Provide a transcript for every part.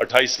28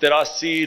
83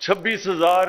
26,000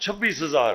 26,000।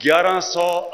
1100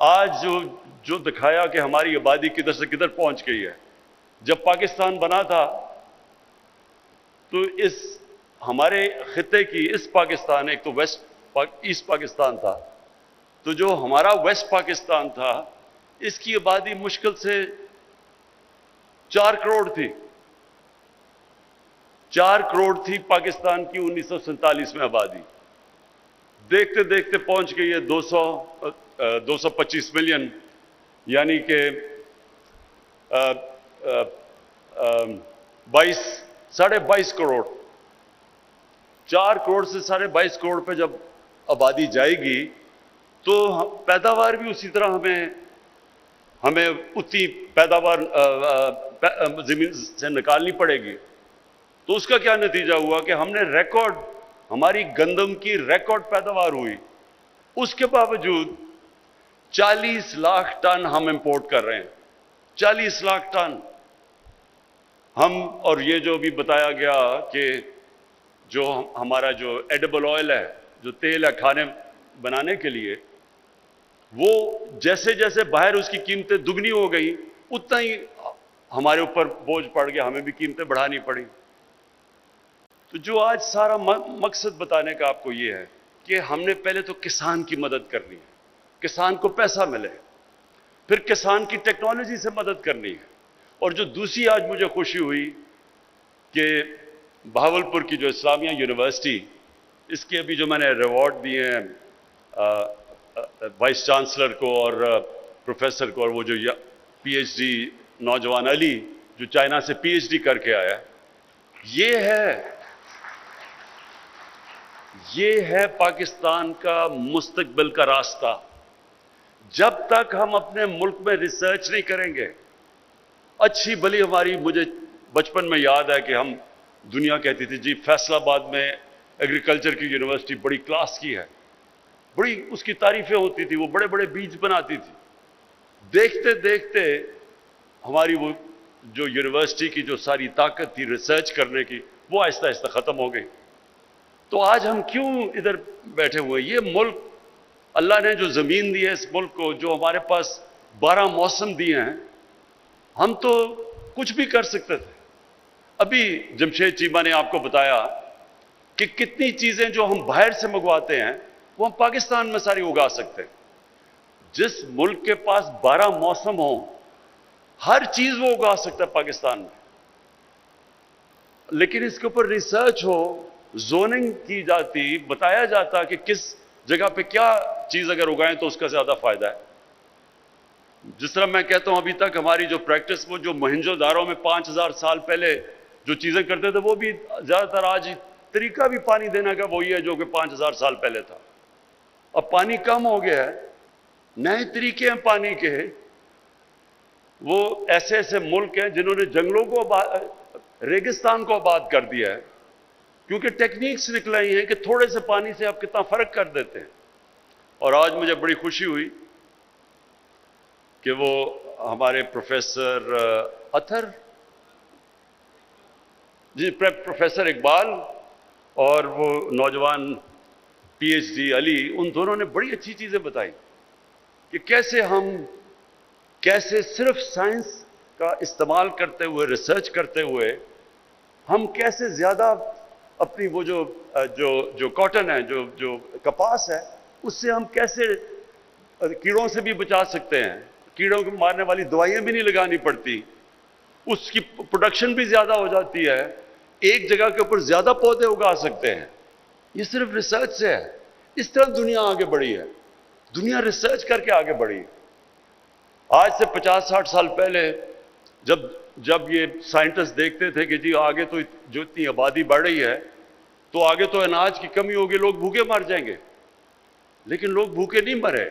آج جو دکھایا کہ ہماری آبادی کدھر سے کدھر پہنچ گئی ہے. جب پاکستان بنا تھا تو اس ہمارے خطے کی اس پاکستان، ایک تو ایسٹ پاکستان تھا، تو جو ہمارا ویسٹ پاکستان تھا اس کی آبادی مشکل سے 4 کروڑ تھی. 4 کروڑ تھی پاکستان کی 1947 میں آبادی. دیکھتے دیکھتے پہنچ گئی ہے 225 ملین، یعنی کہ 22.5 کروڑ. 4 کروڑ سے 22.5 کروڑ پہ جب آبادی جائے گی تو پیداوار بھی اسی طرح ہمیں اتنی پیداوار زمین سے نکالنی پڑے گی. تو اس کا کیا نتیجہ ہوا کہ ہم نے ہماری گندم کی ریکارڈ پیداوار ہوئی. اس کے باوجود 40 لاکھ ٹن ہم امپورٹ کر رہے ہیں. 40 لاکھ ٹن ہم. اور یہ جو بھی بتایا گیا کہ جو ہمارا جو ایڈیبل آئل ہے، جو تیل ہے کھانے بنانے کے لیے، وہ جیسے جیسے باہر اس کی قیمتیں دگنی ہو گئی اتنا ہی ہمارے اوپر بوجھ پڑ گیا، ہمیں بھی قیمتیں بڑھانی پڑی. تو جو آج سارا مقصد بتانے کا آپ کو یہ ہے کہ ہم نے پہلے تو کسان کی مدد کرنی ہے، کسان کو پیسہ ملے، پھر کسان کی ٹیکنالوجی سے مدد کرنی ہے. اور جو دوسری آج مجھے خوشی ہوئی کہ بہاولپور کی جو اسلامیہ یونیورسٹی، اس کے ابھی جو میں نے ریوارڈ دیے ہیں وائس چانسلر کو اور پروفیسر کو، اور وہ جو پی ایچ ڈی نوجوان علی جو چائنا سے پی ایچ ڈی کر کے آیا، یہ ہے پاکستان کا مستقبل کا راستہ. جب تک ہم اپنے ملک میں ریسرچ نہیں کریں گے، اچھی بھلی مجھے بچپن میں یاد ہے کہ ہم دنیا کہتی تھی جی فیصل آباد میں ایگریکلچر کی یونیورسٹی بڑی کلاس کی ہے، بڑی اس کی تعریفیں ہوتی تھی، وہ بڑے بڑے بیج بناتی تھی. دیکھتے دیکھتے ہماری وہ جو یونیورسٹی کی جو ساری طاقت تھی ریسرچ کرنے کی، وہ آہستہ آہستہ ختم ہو گئی. تو آج ہم کیوں ادھر بیٹھے ہوئے؟ یہ ملک اللہ نے جو زمین دی ہے اس ملک کو، جو ہمارے پاس 12 موسم دیے ہیں، ہم تو کچھ بھی کر سکتے تھے. ابھی جمشید چیمہ نے آپ کو بتایا کہ کتنی چیزیں جو ہم باہر سے منگواتے ہیں وہ ہم پاکستان میں ساری اگا سکتے ہیں. جس ملک کے پاس 12 موسم ہوں، ہر چیز وہ اگا سکتا ہے پاکستان میں. لیکن اس کے اوپر ریسرچ ہو، زوننگ کی جاتی، بتایا جاتا کہ کس جگہ پہ کیا چیز اگر اگائیں تو اس کا زیادہ فائدہ ہے. جس طرح میں کہتا ہوں ابھی تک ہماری جو پریکٹس، وہ جو موہنجو دارو میں 5000 سال پہلے جو چیزیں کرتے تھے، وہ بھی زیادہ تر آج طریقہ بھی پانی دینے کا وہی ہے جو کہ 5000 سال پہلے تھا. اب پانی کم ہو گیا ہے، نئے طریقے ہیں پانی کے. وہ ایسے ایسے ملک ہیں جنہوں نے جنگلوں کو ریگستان کو آباد کر دیا ہے، کیونکہ ٹیکنیکس نکل آئی ہیں کہ تھوڑے سے پانی سے آپ کتنا فرق کر دیتے ہیں. اور آج مجھے بڑی خوشی ہوئی کہ وہ ہمارے پروفیسر اطہر جی، پروفیسر اقبال اور وہ نوجوان پی ایچ ڈی علی، ان دونوں نے بڑی اچھی چیزیں بتائی کہ کیسے صرف سائنس کا استعمال کرتے ہوئے، ریسرچ کرتے ہوئے، ہم کیسے زیادہ اپنی وہ جو کاٹن ہے، جو کپاس ہے، اس سے ہم کیسے کیڑوں سے بھی بچا سکتے ہیں. کیڑوں کو مارنے والی دوائیں بھی نہیں لگانی پڑتی، اس کی پروڈکشن بھی زیادہ ہو جاتی ہے، ایک جگہ کے اوپر زیادہ پودے اگا سکتے ہیں. یہ صرف ریسرچ سے ہے. اس طرح دنیا آگے بڑھی ہے، دنیا ریسرچ کر کے آگے بڑھی. آج سے 50-60 سال پہلے جب یہ سائنٹسٹ دیکھتے تھے کہ جی آگے تو جو اتنی آبادی بڑھ رہی ہے تو آگے تو اناج کی کمی ہوگی، لوگ بھوکے مر جائیں گے. لیکن لوگ بھوکے نہیں مرے،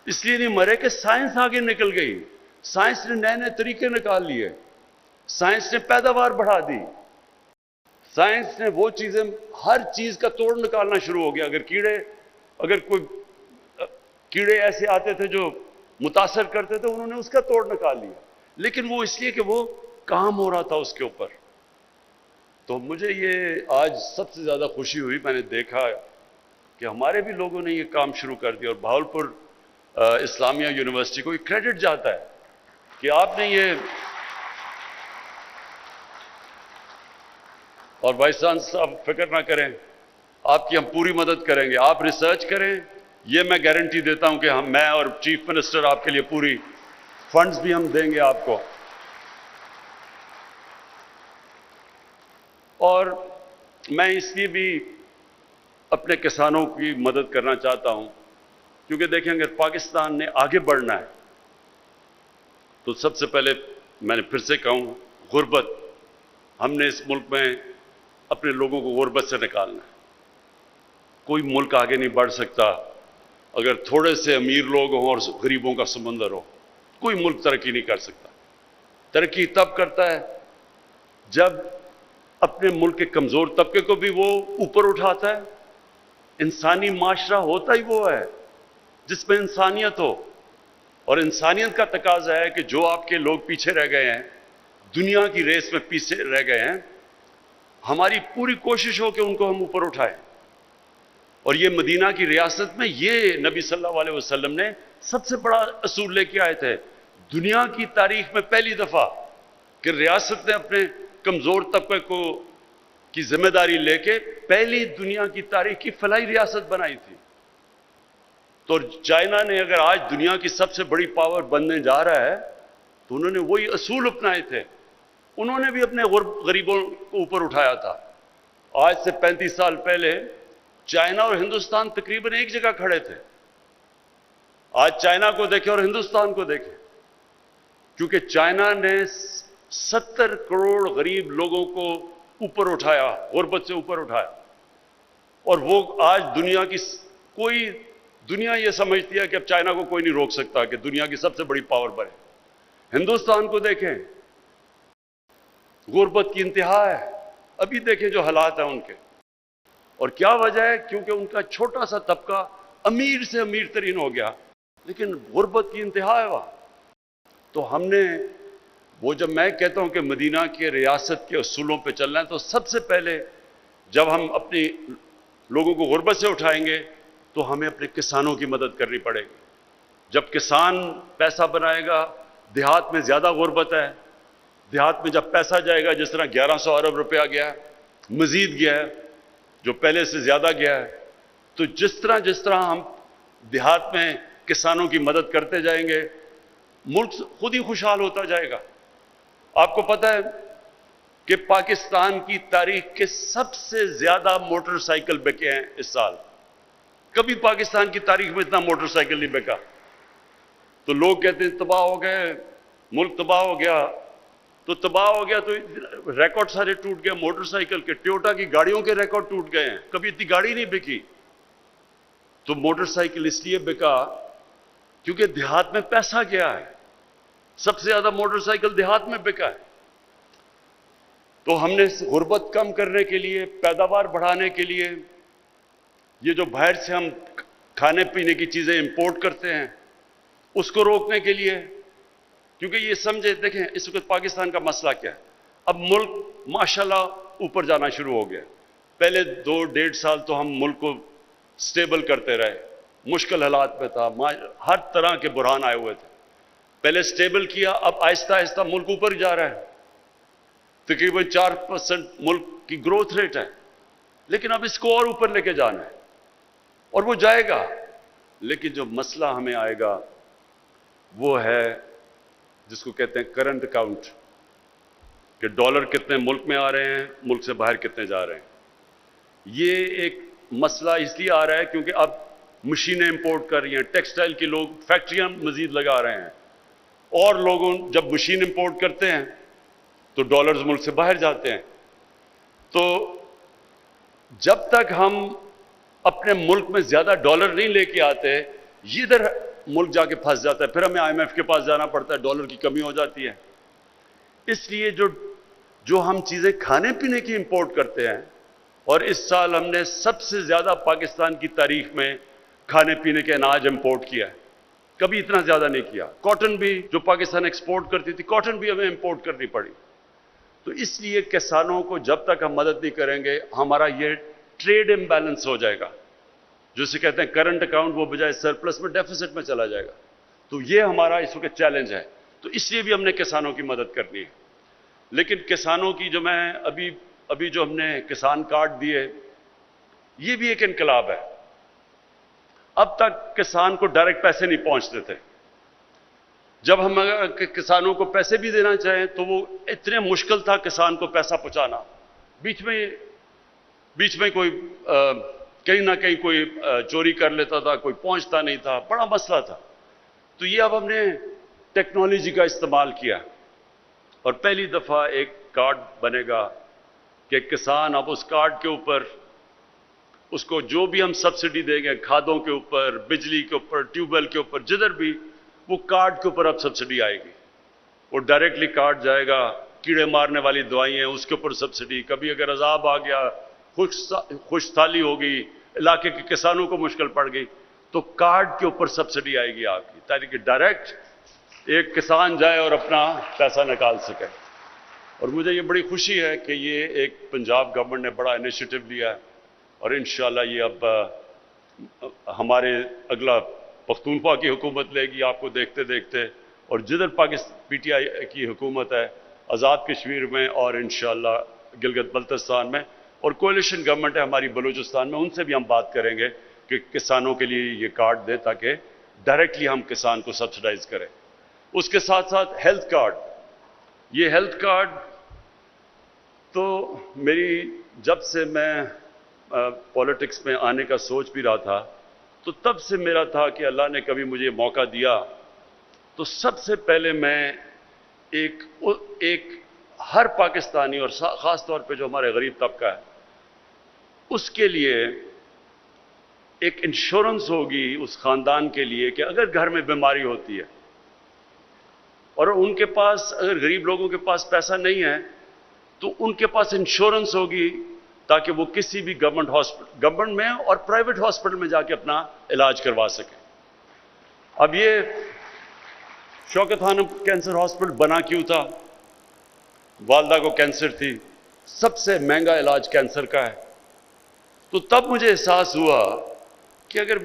اس لیے نہیں مرے کہ سائنس آگے نکل گئی. سائنس نے نئے نئے طریقے نکال لیے، سائنس نے پیداوار بڑھا دی، سائنس نے وہ چیزیں، ہر چیز کا توڑ نکالنا شروع ہو گیا. اگر کوئی کیڑے ایسے آتے تھے جو متاثر کرتے تھے، انہوں نے اس کا توڑ نکال لیا، لیکن وہ اس لیے کہ وہ کام ہو رہا تھا اس کے اوپر. تو مجھے یہ آج سب سے زیادہ خوشی ہوئی، میں نے دیکھا کہ ہمارے بھی لوگوں نے یہ کام شروع کر دیا. اور بہاولپور اسلامیہ یونیورسٹی کو یہ کریڈٹ جاتا ہے کہ آپ نے یہ، اور وائس چانسلر صاحب فکر نہ کریں، آپ کی ہم پوری مدد کریں گے، آپ ریسرچ کریں، یہ میں گارنٹی دیتا ہوں کہ میں اور چیف منسٹر آپ کے لیے پوری فنڈز بھی ہم دیں گے آپ کو۔ اور میں اس لیے بھی اپنے کسانوں کی مدد کرنا چاہتا ہوں کیونکہ دیکھیں اگر پاکستان نے آگے بڑھنا ہے تو سب سے پہلے میں نے پھر سے کہوں غربت، ہم نے اس ملک میں اپنے لوگوں کو غربت سے نکالنا ہے۔ کوئی ملک آگے نہیں بڑھ سکتا اگر تھوڑے سے امیر لوگ ہوں اور غریبوں کا سمندر ہو، کوئی ملک ترقی نہیں کر سکتا۔ ترقی تب کرتا ہے جب اپنے ملک کے کمزور طبقے کو بھی وہ اوپر اٹھاتا ہے۔ انسانی معاشرہ ہوتا ہی وہ ہے جس میں انسانیت ہو، اور انسانیت کا تقاضا ہے کہ جو آپ کے لوگ پیچھے رہ گئے ہیں، دنیا کی ریس میں پیچھے رہ گئے ہیں، ہماری پوری کوشش ہو کہ ان کو ہم اوپر اٹھائیں۔ اور یہ مدینہ کی ریاست میں یہ نبی صلی اللہ علیہ وسلم نے سب سے بڑا اصول لے کے آئے تھے، دنیا کی تاریخ میں پہلی دفعہ کہ ریاست نے اپنے کمزور طبقے کو کی ذمہ داری لے کے پہلی دنیا کی تاریخ کی فلاحی ریاست بنائی تھی۔ تو چائنا نے اگر آج دنیا کی سب سے بڑی پاور بننے جا رہا ہے تو انہوں نے وہی اصول اپنائے تھے، انہوں نے بھی اپنے غریبوں کو اوپر اٹھایا تھا۔ آج سے 35 سال پہلے چائنا اور ہندوستان تقریباً ایک جگہ کھڑے تھے۔ آج چائنا کو دیکھیں اور ہندوستان کو دیکھیں، کیونکہ چائنا نے 70 کروڑ غریب لوگوں کو اوپر اٹھایا، غربت سے اوپر اٹھایا، اور وہ آج دنیا کی کوئی دنیا یہ سمجھتی ہے کہ اب چائنا کو کوئی نہیں روک سکتا کہ دنیا کی سب سے بڑی پاور بنے۔ ہندوستان کو دیکھیں، غربت کی انتہا ہے، ابھی دیکھیں جو حالات ہیں ان کے، اور کیا وجہ ہے؟ کیونکہ ان کا چھوٹا سا طبقہ امیر سے امیر ترین ہو گیا، لیکن غربت کی انتہا ہے وہاں۔ تو ہم نے وہ جب میں کہتا ہوں کہ مدینہ کے ریاست کے اصولوں پہ چلنا ہے تو سب سے پہلے جب ہم اپنی لوگوں کو غربت سے اٹھائیں گے تو ہمیں اپنے کسانوں کی مدد کرنی پڑے گی۔ جب کسان پیسہ بنائے گا، دیہات میں زیادہ غربت ہے، دیہات میں جب پیسہ جائے گا، جس طرح 1100 ارب روپیہ گیا ہے، مزید گیا ہے، جو پہلے سے زیادہ گیا ہے، تو جس طرح ہم دیہات میں کسانوں کی مدد کرتے جائیں گے، ملک خود ہی خوشحال ہوتا جائے گا۔ آپ کو پتہ ہے کہ پاکستان کی تاریخ کے سب سے زیادہ موٹر سائیکل بکے ہیں اس سال، کبھی پاکستان کی تاریخ میں اتنا موٹر سائیکل نہیں بکا۔ تو لوگ کہتے ہیں تباہ ہو گئے، ملک تباہ ہو گیا، تو تباہ ہو گیا تو ریکارڈ سارے ٹوٹ گئے موٹر سائیکل کے، ٹویوٹا کی گاڑیوں کے ریکارڈ ٹوٹ گئے ہیں، کبھی اتنی گاڑی نہیں بکی۔ تو موٹر سائیکل اس لیے بکا کیونکہ دیہات میں پیسہ گیا ہے، سب سے زیادہ موٹر سائیکل دیہات میں بکا ہے۔ تو ہم نے غربت کم کرنے کے لیے، پیداوار بڑھانے کے لیے، یہ جو باہر سے ہم کھانے پینے کی چیزیں امپورٹ کرتے ہیں اس کو روکنے کے لیے، کیونکہ یہ سمجھے دیکھیں اس وقت پاکستان کا مسئلہ کیا ہے، اب ملک ماشاءاللہ اوپر جانا شروع ہو گیا۔ پہلے 2-1.5 سال تو ہم ملک کو سٹیبل کرتے رہے، مشکل حالات میں تھا، ہر طرح کے بحران آئے ہوئے تھے، پہلے سٹیبل کیا، اب آہستہ آہستہ ملک اوپر جا رہا ہے، تقریباً 4% ملک کی گروتھ ریٹ ہے، لیکن اب اس کو اور اوپر لے کے جانا ہے، اور وہ جائے گا۔ لیکن جو مسئلہ ہمیں آئے گا وہ ہے جس کو کہتے ہیں کرنٹ اکاؤنٹ، کہ ڈالر کتنے ملک میں آ رہے ہیں، ملک سے باہر کتنے جا رہے ہیں۔ یہ ایک مسئلہ اس لیے آ رہا ہے کیونکہ اب مشینیں امپورٹ کر رہی ہیں، ٹیکسٹائل کی لوگ فیکٹریاں مزید لگا رہے ہیں، اور لوگوں جب مشین امپورٹ کرتے ہیں تو ڈالرز ملک سے باہر جاتے ہیں۔ تو جب تک ہم اپنے ملک میں زیادہ ڈالر نہیں لے کے آتے، یہ ادھر ملک جا کے پھنس جاتا ہے، پھر ہمیں IMF کے پاس جانا پڑتا ہے، ڈالر کی کمی ہو جاتی ہے۔ اس لیے جو ہم چیزیں کھانے پینے کی امپورٹ کرتے ہیں، اور اس سال ہم نے سب سے زیادہ پاکستان کی تاریخ میں کھانے پینے کے اناج امپورٹ کیا ہے، کبھی اتنا زیادہ نہیں کیا۔ کاٹن بھی جو پاکستان ایکسپورٹ کرتی تھی، کاٹن بھی ہمیں امپورٹ کرنی پڑی۔ تو اس لیے کسانوں کو جب تک ہم مدد نہیں کریں گے، ہمارا یہ ٹریڈ امبیلنس ہو جائے گا، جو اسے کہتے ہیں کرنٹ اکاؤنٹ، وہ بجائے سرپلس میں ڈیفیسٹ میں چلا جائے گا. تو یہ ہمارا اس وقت چیلنج ہے. تو اس لیے بھی ہم نے کسانوں کی مدد کرنی ہے. لیکن کسانوں کی جو میں ابھی جو ہم نے کسان کارڈ دیے، یہ بھی ایک انقلاب ہے. اب تک کسان کو ڈائریکٹ پیسے نہیں پہنچتے تھے. جب ہم کسانوں کو پیسے بھی دینا چاہیں تو وہ اتنے مشکل تھا کسان کو پیسہ پہنچانا. بیچ میں کوئی کہیں نہ کہیں کوئی چوری کر لیتا تھا، کوئی پہنچتا نہیں تھا، بڑا مسئلہ تھا. تو یہ اب ہم نے ٹیکنالوجی کا استعمال کیا اور پہلی دفعہ ایک کارڈ بنے گا کہ کسان اب اس کارڈ کے اوپر اس کو جو بھی ہم سبسڈی دیں گے، کھادوں کے اوپر، بجلی کے اوپر، ٹیوب ویل کے اوپر، جدھر بھی، وہ کارڈ کے اوپر اب سبسڈی آئے گی. وہ ڈائریکٹلی کارڈ جائے گا. کیڑے مارنے والی دوائیں ہیں اس کے اوپر سبسڈی. کبھی اگر عذاب آ گیا، خشک سالی ہو گئی، علاقے کے کسانوں کو مشکل پڑ گئی، تو کارڈ کے اوپر سبسڈی آئے گی آپ کی، تاکہ ڈائریکٹ ایک کسان جائے اور اپنا پیسہ نکال سکے. اور مجھے یہ بڑی خوشی ہے کہ یہ ایک پنجاب گورنمنٹ نے بڑا انیشیٹو لیا ہے اور انشاءاللہ یہ اب ہمارے اگلا پختونخوا کی حکومت لے گی، آپ کو دیکھتے دیکھتے، اور جدھر پی ٹی آئی کی حکومت ہے آزاد کشمیر میں اور انشاءاللہ گلگت بلتستان میں، اور کولیشن گورنمنٹ ہے ہماری بلوچستان میں، ان سے بھی ہم بات کریں گے کہ کسانوں کے لیے یہ کارڈ دے تاکہ ڈائریکٹلی ہم کسان کو سبسڈائز کریں. اس کے ساتھ ساتھ ہیلتھ کارڈ. یہ ہیلتھ کارڈ تو میری جب سے میں پولیٹکس میں آنے کا سوچ بھی رہا تھا تو تب سے میرا تھا کہ اللہ نے کبھی مجھے موقع دیا تو سب سے پہلے میں ایک ہر پاکستانی اور خاص طور پہ جو ہمارے غریب طبقہ ہے اس کے لیے ایک انشورنس ہوگی اس خاندان کے لیے کہ اگر گھر میں بیماری ہوتی ہے اور ان کے پاس، اگر غریب لوگوں کے پاس پیسہ نہیں ہے تو ان کے پاس انشورنس ہوگی تاکہ وہ کسی بھی گورنمنٹ میں اور پرائیویٹ ہاسپٹل میں جا کے اپنا علاج کروا سکیں. اب یہ شوکت خانم کینسر ہاسپٹل بنا کیوں تھا؟ والدہ کو کینسر تھی، سب سے مہنگا علاج کینسر کا ہے. تو تب مجھے احساس ہوا کہ اگر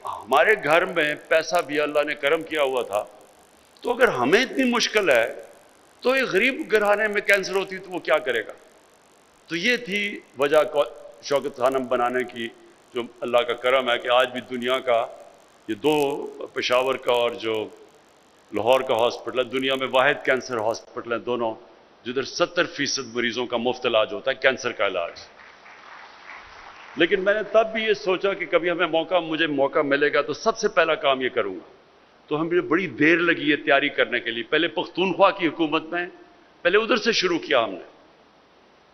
ہمارے گھر میں پیسہ بھی اللہ نے کرم کیا ہوا تھا تو اگر ہمیں اتنی مشکل ہے تو ایک غریب گھرانے میں کینسر ہوتی تو وہ کیا کرے گا؟ تو یہ تھی وجہ شوکت خانم بنانے کی، جو اللہ کا کرم ہے کہ آج بھی دنیا کا یہ دو، پشاور کا اور جو لاہور کا ہاسپٹل ہے، دنیا میں واحد کینسر ہاسپٹل ہیں دونوں، جدھر 70% مریضوں کا مفت علاج ہوتا ہے، کینسر کا علاج. لیکن میں نے تب بھی یہ سوچا کہ کبھی مجھے موقع ملے گا تو سب سے پہلا کام یہ کروں گا. تو ہمیں بڑی دیر لگی ہے تیاری کرنے کے لیے. پہلے پختونخوا کی حکومت میں پہلے ادھر سے شروع کیا ہم نے،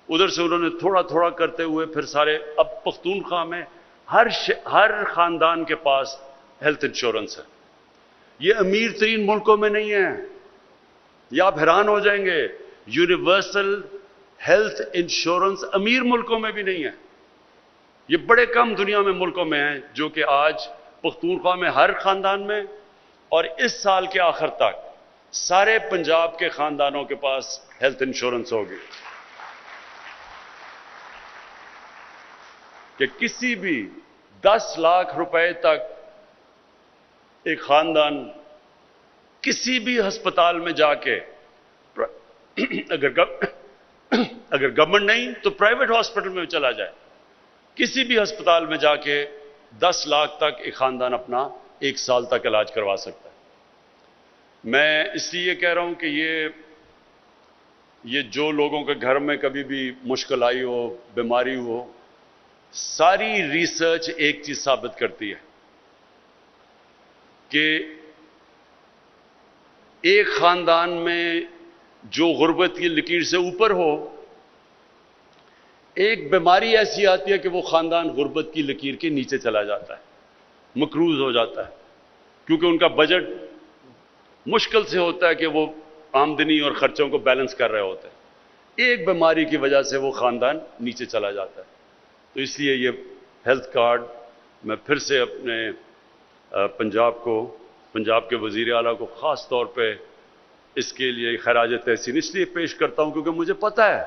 ادھر سے انہوں نے تھوڑا تھوڑا کرتے ہوئے پھر سارے، اب پختونخوا میں ہر خاندان کے پاس ہیلتھ انشورنس ہے. یہ امیر ترین ملکوں میں نہیں ہے، یہ آپ حیران ہو جائیں گے. یونیورسل ہیلتھ انشورنس امیر ملکوں میں بھی نہیں ہے. یہ بڑے کم دنیا میں ملکوں میں ہیں جو کہ آج پختونخوا میں ہر خاندان میں، اور اس سال کے آخر تک سارے پنجاب کے خاندانوں کے پاس ہیلتھ انشورنس ہوگی. کہ کسی بھی 10 لاکھ روپے تک ایک خاندان کسی بھی ہسپتال میں جا کے، اگر گورنمنٹ نہیں تو پرائیویٹ ہاسپٹل میں چلا جائے، کسی بھی ہسپتال میں جا کے 10 لاکھ تک ایک خاندان اپنا 1 سال تک علاج کروا سکتا ہے. میں اس لیے کہہ رہا ہوں کہ یہ جو لوگوں کے گھر میں کبھی بھی مشکل آئی ہو، بیماری ہو، ساری ریسرچ ایک چیز ثابت کرتی ہے کہ ایک خاندان میں جو غربت کی لکیر سے اوپر ہو، ایک بیماری ایسی آتی ہے کہ وہ خاندان غربت کی لکیر کے نیچے چلا جاتا ہے، مقروض ہو جاتا ہے، کیونکہ ان کا بجٹ مشکل سے ہوتا ہے کہ وہ آمدنی اور خرچوں کو بیلنس کر رہے ہوتے ہیں. ایک بیماری کی وجہ سے وہ خاندان نیچے چلا جاتا ہے. تو اس لیے یہ ہیلتھ کارڈ میں پھر سے اپنے پنجاب کے وزیر اعلیٰ کو خاص طور پہ اس کے لیے خراج تحسین اس لیے پیش کرتا ہوں کیونکہ مجھے پتہ ہے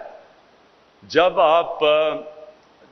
جب آپ